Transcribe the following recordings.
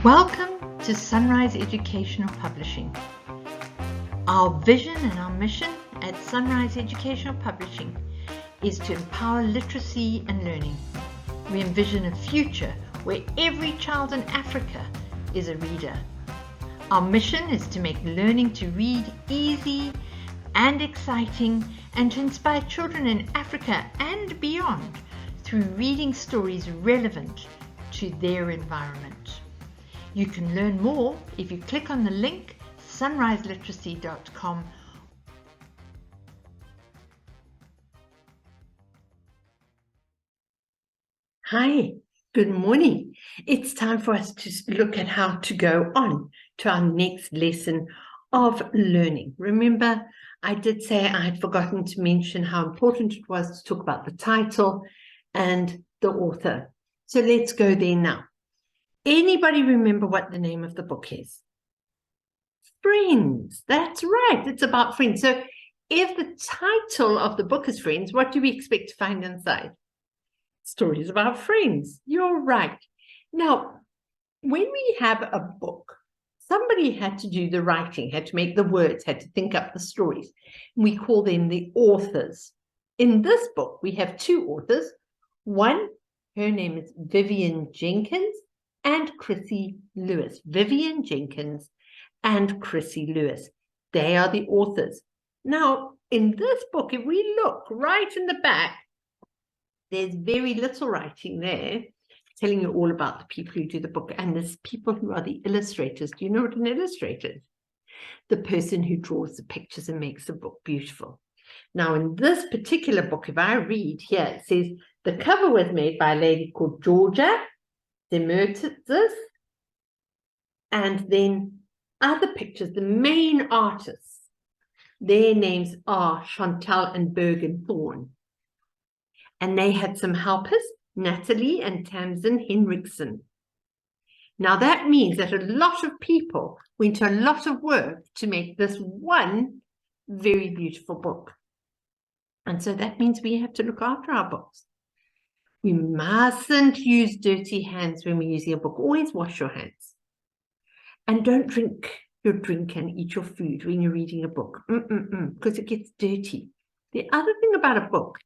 Welcome to Sunrise Educational Publishing. Our vision and our mission at Sunrise Educational Publishing is to empower literacy and learning. We envision a future where every child in Africa is a reader. Our mission is to make learning to read easy and exciting, and to inspire children in Africa and beyond through reading stories relevant to their environment. You can learn more if you click on the link sunriseliteracy.com. Hi, good morning. It's time for us to look at how to go on to our next lesson of learning. Remember, I did say I had forgotten to mention how important it was to talk about the title and the author. So let's go there now. Anybody remember what the name of the book is? Friends. That's right. It's about friends. So if the title of the book is Friends, what do we expect to find inside? Stories about friends. You're right. Now, when we have a book, somebody had to do the writing, had to make the words, had to think up the stories. We call them the authors. In this book, we have two authors. One, her name is Vivian Jenkins and Chrissy Lewis. Vivian Jenkins and Chrissy Lewis. They are the authors. Now, in this book, if we look right in the back, there's very little writing there, telling you all about the people who do the book. And there's people who are the illustrators. Do you know what an illustrator is? The person who draws the pictures and makes the book beautiful. Now, in this particular book, if I read here, it says, the cover was made by a lady called Georgia Demertis, and then other pictures, the main artists, their names are Chantal and Bergen Thorne. And they had some helpers, Natalie and Tamsin Henriksen. Now that means that a lot of people went to a lot of work to make this one very beautiful book. And so that means we have to look after our books. We mustn't use dirty hands when we're using a book. Always wash your hands. And don't drink your drink and eat your food when you're reading a book, because it gets dirty. The other thing about a book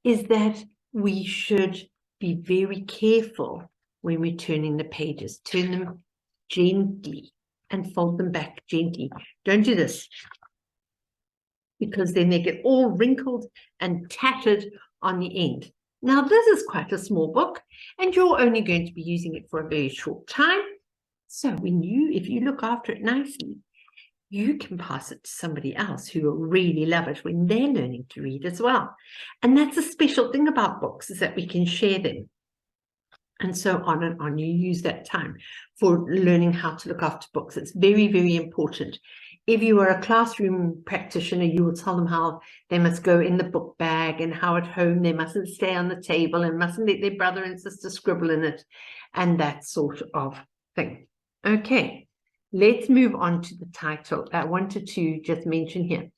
is that we should be very careful when we're turning the pages. Turn them gently and fold them back gently. Don't do this, because then they get all wrinkled and tattered on the end. Now, this is quite a small book, and you're only going to be using it for a very short time. So if you look after it nicely, you can pass it to somebody else who will really love it when they're learning to read as well. And that's a special thing about books, is that we can share them. And so on and on. You use that time for learning how to look after books. It's very, very important. If you are a classroom practitioner, you will tell them how they must go in the book bag, and how at home they mustn't stay on the table and mustn't let their brother and sister scribble in it, and that sort of thing. Okay. Let's move on to the title. I wanted to just mention here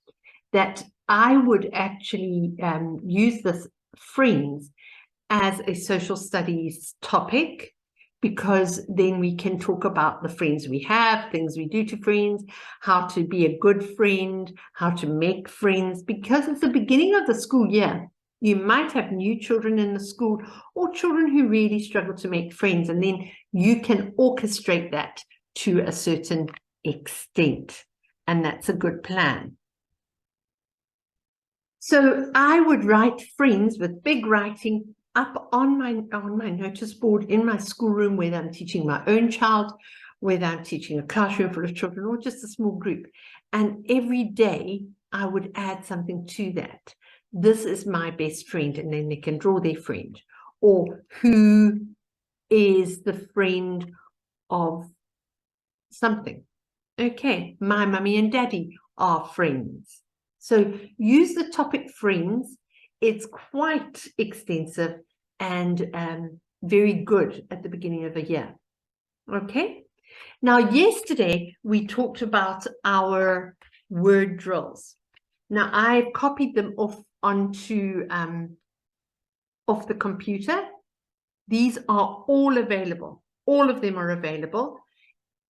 that I would actually use this Friends as a social studies topic, because then we can talk about the friends we have, things we do to friends, how to be a good friend, how to make friends, because it's the beginning of the school year. You might have new children in the school, or children who really struggle to make friends, and then you can orchestrate that to a certain extent, and that's a good plan. So I would write Friends with big writing up on my notice board in my schoolroom, whether I'm teaching my own child, whether I'm teaching a classroom full of children, or just a small group. And every day I would add something to that. This is my best friend, and then they can draw their friend, or who is the friend of something. Okay, my mummy and daddy are friends. So use the topic friends. It's quite extensive and very good at the beginning of the year. Okay, now yesterday we talked about our word drills. Now I've copied them off onto off the computer. These are all available. All of them are available.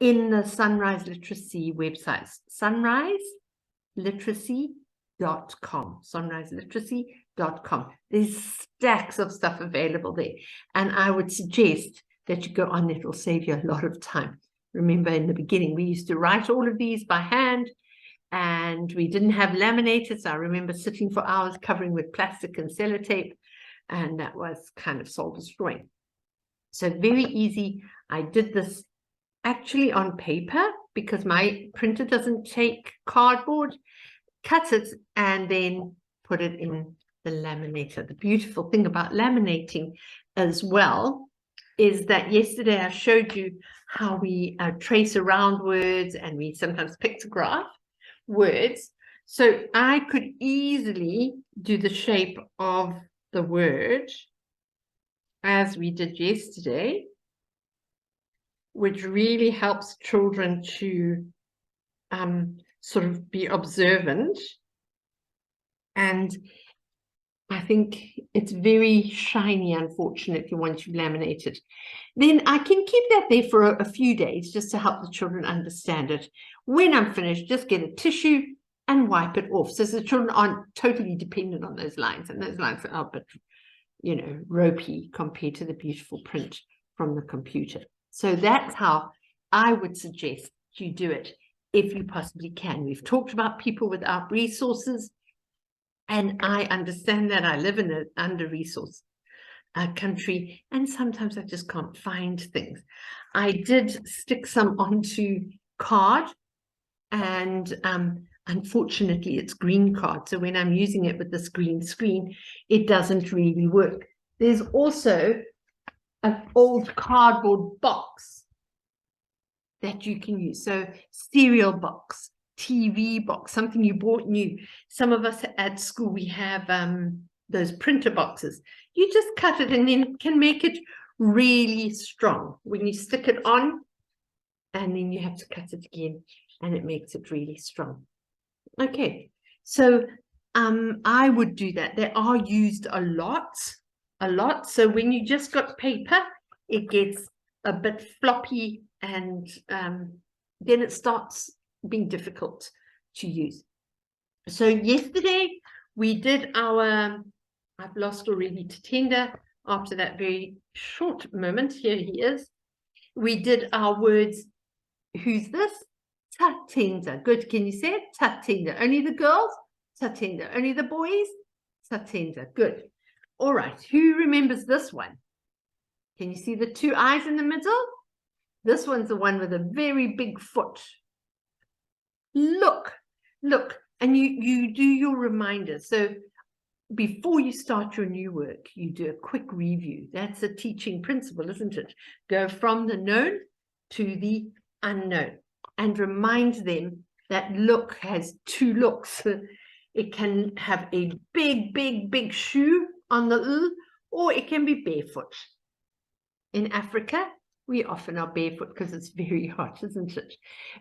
in the Sunrise Literacy websites, sunriseliteracy.com, sunriseliteracy.com. There's stacks of stuff available there. And I would suggest that you go on. It will save you a lot of time. Remember, in the beginning, we used to write all of these by hand, and we didn't have laminators. I remember sitting for hours covering with plastic and sellotape, and that was kind of soul destroying. So very easy. I did this actually on paper because my printer doesn't take cardboard. Cut it and then put it in the laminator. The beautiful thing about laminating as well is that yesterday I showed you how we trace around words, and we sometimes pictograph words. So I could easily do the shape of the word as we did yesterday, which really helps children to sort of be observant. And I think it's very shiny, unfortunately, once you laminate it. Then I can keep that there for a few days just to help the children understand it. When I'm finished, just get a tissue and wipe it off. So the children aren't totally dependent on those lines, and those lines are a bit, you know, ropey compared to the beautiful print from the computer. So that's how I would suggest you do it if you possibly can. We've talked about people without resources, and I understand that. I live in an under-resourced country, and sometimes I just can't find things. I did stick some onto card, and unfortunately it's green card, so when I'm using it with this green screen, it doesn't really work. There's also an old cardboard box that you can use. So cereal box, TV box, something you bought new. Some of us at school, we have those printer boxes. You just cut it and then can make it really strong when you stick it on, and then you have to cut it again, and it makes it really strong. Okay, so I would do that. They are used a lot. So when you just got paper, it gets a bit floppy, and then it starts being difficult to use. So yesterday we did our, I've lost already to Tender after that very short moment. Here he is. We did our words. Who's this? Tatenda. Good. Can you say it? Tatenda. Only the girls? Tatenda. Only the boys? Tatenda. Good. All right. Who remembers this one? Can you see the two eyes in the middle? This one's the one with a very big foot. Look. And you do your reminders. So before you start your new work, you do a quick review. That's a teaching principle, isn't it? Go from the known to the unknown, and remind them that look has two looks. It can have a big shoe on the l, or it can be barefoot. In Africa, we often are barefoot because it's very hot, isn't it?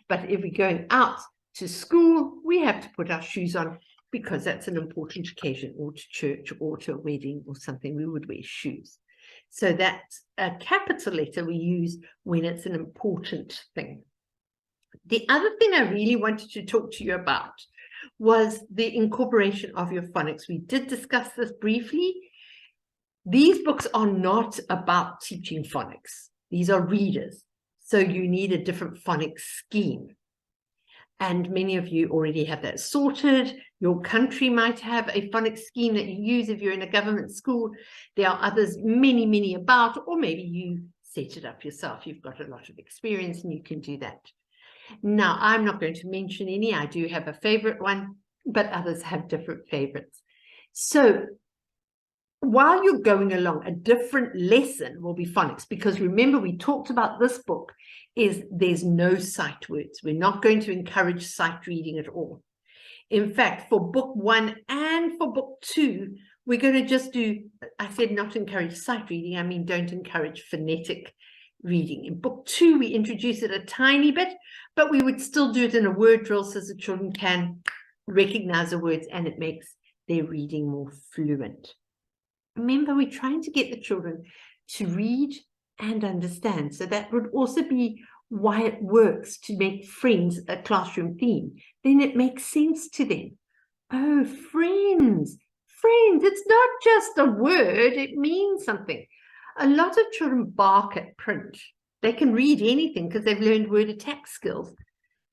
But if we're going out to school, we have to put our shoes on because that's an important occasion, or to church, or to a wedding, or something. We would wear shoes. So that's a capital letter we use when it's an important thing. The other thing I really wanted to talk to you about was the incorporation of your phonics. We did discuss this briefly. These books are not about teaching phonics. These are readers. So you need a different phonics scheme. And many of you already have that sorted. Your country might have a phonics scheme that you use if you're in a government school. There are others, many about, or maybe you set it up yourself. You've got a lot of experience and you can do that. Now, I'm not going to mention any. I do have a favorite one, but others have different favorites. So while you're going along, a different lesson will be phonics, because remember, we talked about this book is there's no sight words. We're not going to encourage sight reading at all. In fact, for book 1 and for book 2, we're going to just do, I said not encourage sight reading, I mean don't encourage phonetic reading. In book 2, we introduce it a tiny bit, but we would still do it in a word drill so the children can recognize the words, and it makes their reading more fluent. Remember, we're trying to get the children to read and understand. So that would also be why it works to make friends a classroom theme, then it makes sense to them. Oh, friends, friends, it's not just a word, it means something. A lot of children bark at print. They can read anything because they've learned word attack skills.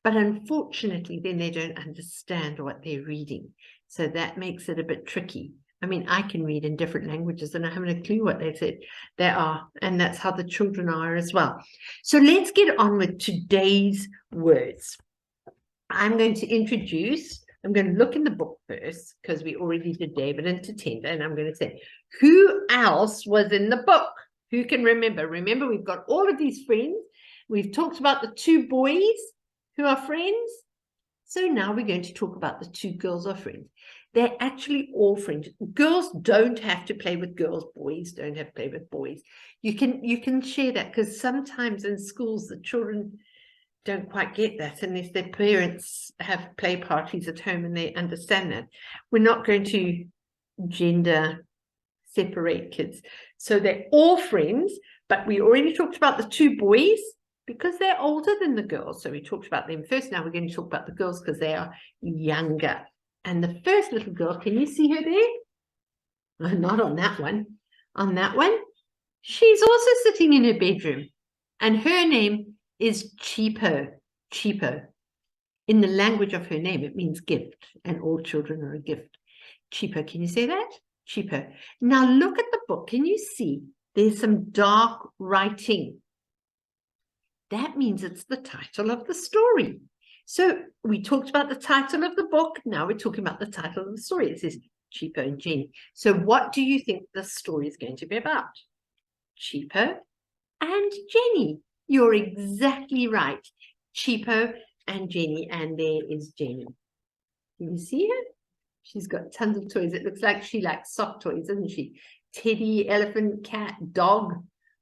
But unfortunately, then they don't understand what they're reading. So that makes it a bit tricky. I mean, I can read in different languages and I haven't a clue what they said they are. And that's how the children are as well. So let's get on with today's words. I'm going to look in the book first because we already did David and Tatenda. And I'm going to say, who else was in the book? Who can remember? Remember, we've got all of these friends. We've talked about the two boys who are friends. So now we're going to talk about the two girls are friends. They're actually all friends. Girls don't have to play with girls. Boys don't have to play with boys. You can share that because sometimes in schools the children don't quite get that unless their parents have play parties at home and they understand that. We're not going to gender separate kids. So they're all friends, but we already talked about the two boys because they're older than the girls. So we talked about them first. Now we're going to talk about the girls because they are younger. And the first little girl, can you see her there? Not on that one. On that one, she's also sitting in her bedroom. And her name is Chipo. Chipo. In the language of her name, it means gift. And all children are a gift. Chipo, can you say that? Chipo. Now look at the book. Can you see there's some dark writing? That means it's the title of the story. So we talked about the title of the book. Now we're talking about the title of the story. It says Chipo and Jenny. So what do you think the story is going to be about? Chipo and Jenny. You're exactly right. Chipo and Jenny. And there is Jenny. Can you see her? She's got tons of toys. It looks like she likes soft toys, doesn't she? Teddy, elephant, cat, dog.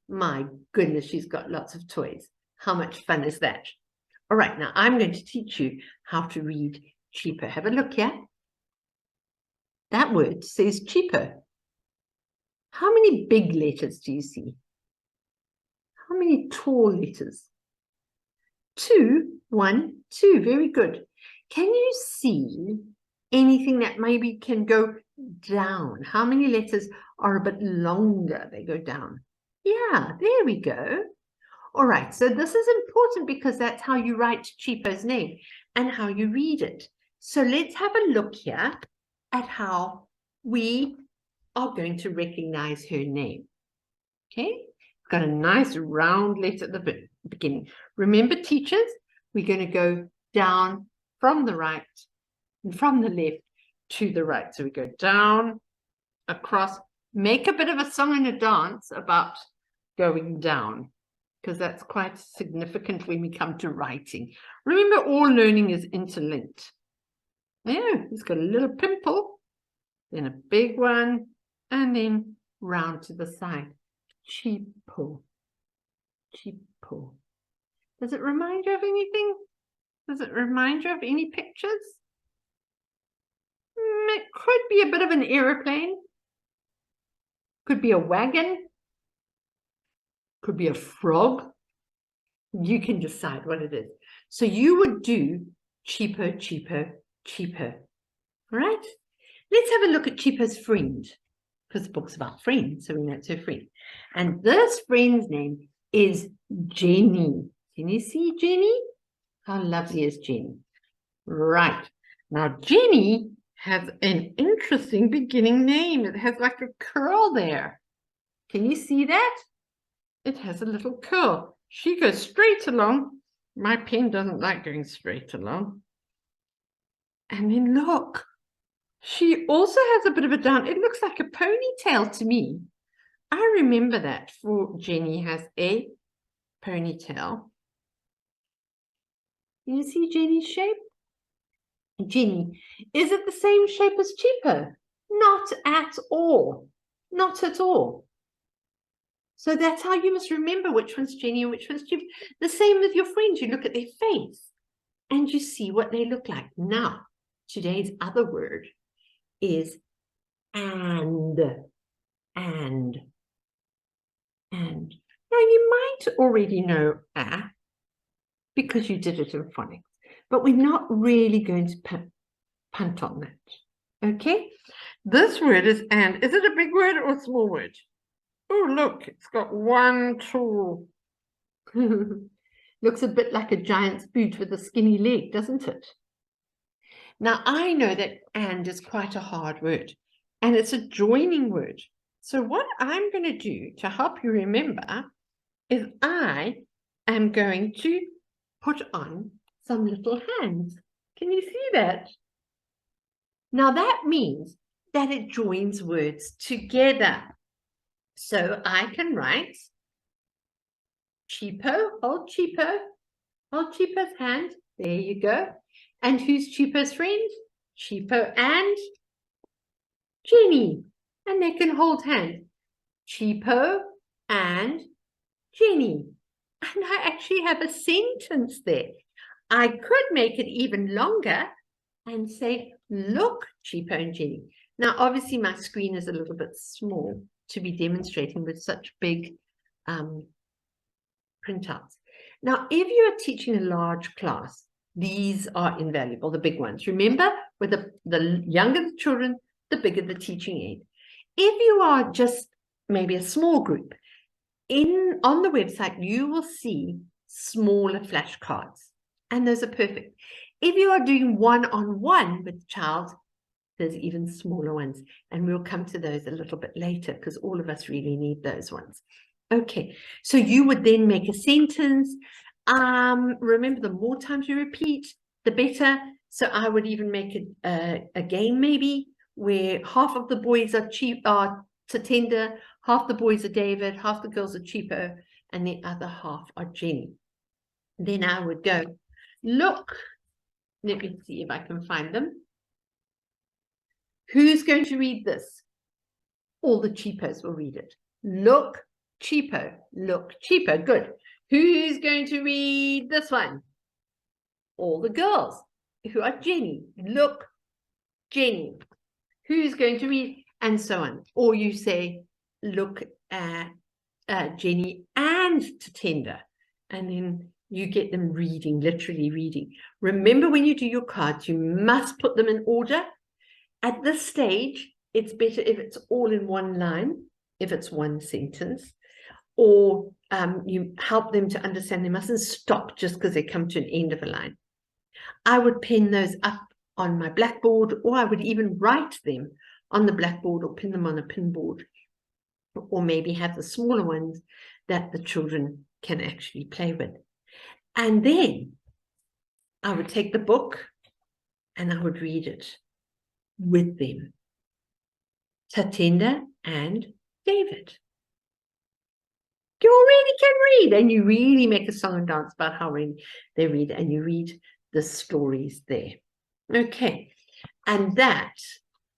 My goodness, she's got lots of toys. How much fun is that? All right, now I'm going to teach you how to read Chipo. Have a look here. That word says Chipo. How many big letters do you see? How many tall letters? 2, 1, 2. Very good. Can you see anything that maybe can go down? How many letters are a bit longer? They go down. Yeah, there we go. All right, so this is important because that's how you write Chipo's name and how you read it. So let's have a look here at how we are going to recognize her name. Okay, got a nice round letter at the beginning. Remember, teachers, we're going to go down from the right and from the left to the right. So we go down, across, make a bit of a song and a dance about going down, because that's quite significant when we come to writing. Remember, all learning is interlinked. Yeah, he's got a little pimple, then a big one, and then round to the side. Chipo. Chipo. Does it remind you of anything? Does it remind you of any pictures? It could be a bit of an aeroplane. Could be a wagon. Could be a frog. You can decide what it is. So you would do Chipo, Chipo, Chipo. All right? Let's have a look at Chipo's friend, because the book's about friends, so we know it's her friend. And this friend's name is Jenny. Can you see Jenny? How lovely is Jenny? Right. Now, Jenny has an interesting beginning name. It has like a curl there. Can you see that? It has a little curl. She goes straight along. My pen doesn't like going straight along. And then look, she also has a bit of a down. It looks like a ponytail to me. I remember that for Jenny has a ponytail. Can you see Jenny's shape? Jenny, is it the same shape as Chipo? Not at all. Not at all. So that's how you must remember which one's Jenny and which one's Chipo. The same with your friends. You look at their face and you see what they look like. Now, today's other word is and. And. Now, you might already know because you did it in phonics. But we're not really going to punt on that. Okay? This word is and. Is it a big word or a small word? Oh, look, it's got one tool. Looks a bit like a giant's boot with a skinny leg, doesn't it? Now, I know that and is quite a hard word, and it's a joining word. So what I'm going to do to help you remember is I am going to put on some little hands. Can you see that? Now, that means that it joins words together. So I can write Chipo, hold Chipo's hand. There you go. And who's Chipo's friend? Chipo and Jenny. And they can hold hands. Chipo and Jenny. And I actually have a sentence there. I could make it even longer and say, look, Chipo and Jenny. Now, obviously, my screen is a little bit small to be demonstrating with such big printouts. Now, if you are teaching a large class, these are invaluable, the big ones. Remember, with the younger the children, the bigger the teaching aid. If you are just maybe a small group, on the website, you will see smaller flashcards, and those are perfect. If you are doing one-on-one with the child, there's even smaller ones, and we'll come to those a little bit later because all of us really need those ones. Okay, so you would then make a sentence. Remember, the more times you repeat, the better. So I would even make it a game maybe where half of the boys are Tatenda, half the boys are David, half the girls are Chipo, and the other half are Jenny. Then I would go, look, let me see if I can find them. Who's going to read this? All the Chipos will read it. Look, Chipo, look, Chipo, good. Who's going to read this one? All the girls who are Jenny. Look, Jenny. Who's going to read? And so on. Or you say, look at Jenny and Tatenda. And then you get them reading, literally reading. Remember, when you do your cards, you must put them in order. At this stage, it's better if it's all in one line, if it's one sentence, or you help them to understand they mustn't stop just because they come to an end of a line. I would pen those up on my blackboard, or I would even write them on the blackboard or pin them on a pinboard, or maybe have the smaller ones that the children can actually play with. And then I would take the book and I would read it with them. Tatenda and David. You already can read, and you really make a song and dance about how they read, and you read the stories there. Okay, and that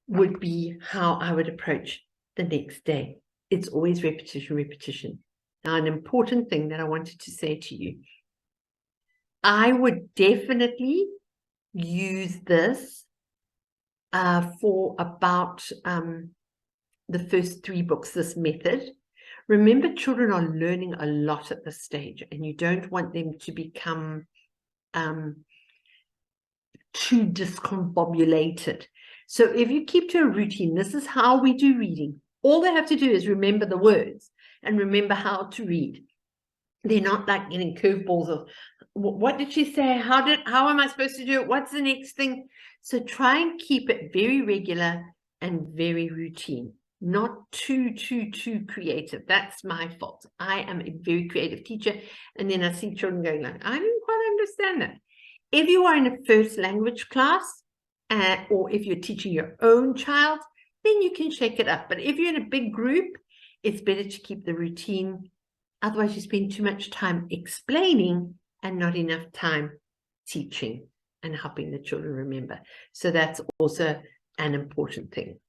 would be how I would approach the next day. It's always repetition, repetition. Now, an important thing that I wanted to say to you, I would definitely use this for about the first 3 books, this method. Remember, children are learning a lot at this stage, and you don't want them to become too discombobulated. So if you keep to a routine, this is how we do reading. All they have to do is remember the words and remember how to read. They're not like getting curveballs of, what did she say? How am I supposed to do it? What's the next thing? So try and keep it very regular and very routine. Not too creative. That's my fault. I am a very creative teacher. And then I see children going like, I didn't quite understand that. If you are in a first language class, or if you're teaching your own child, then you can shake it up. But if you're in a big group, it's better to keep the routine. Otherwise, you spend too much time explaining and not enough time teaching and helping the children remember. So that's also an important thing.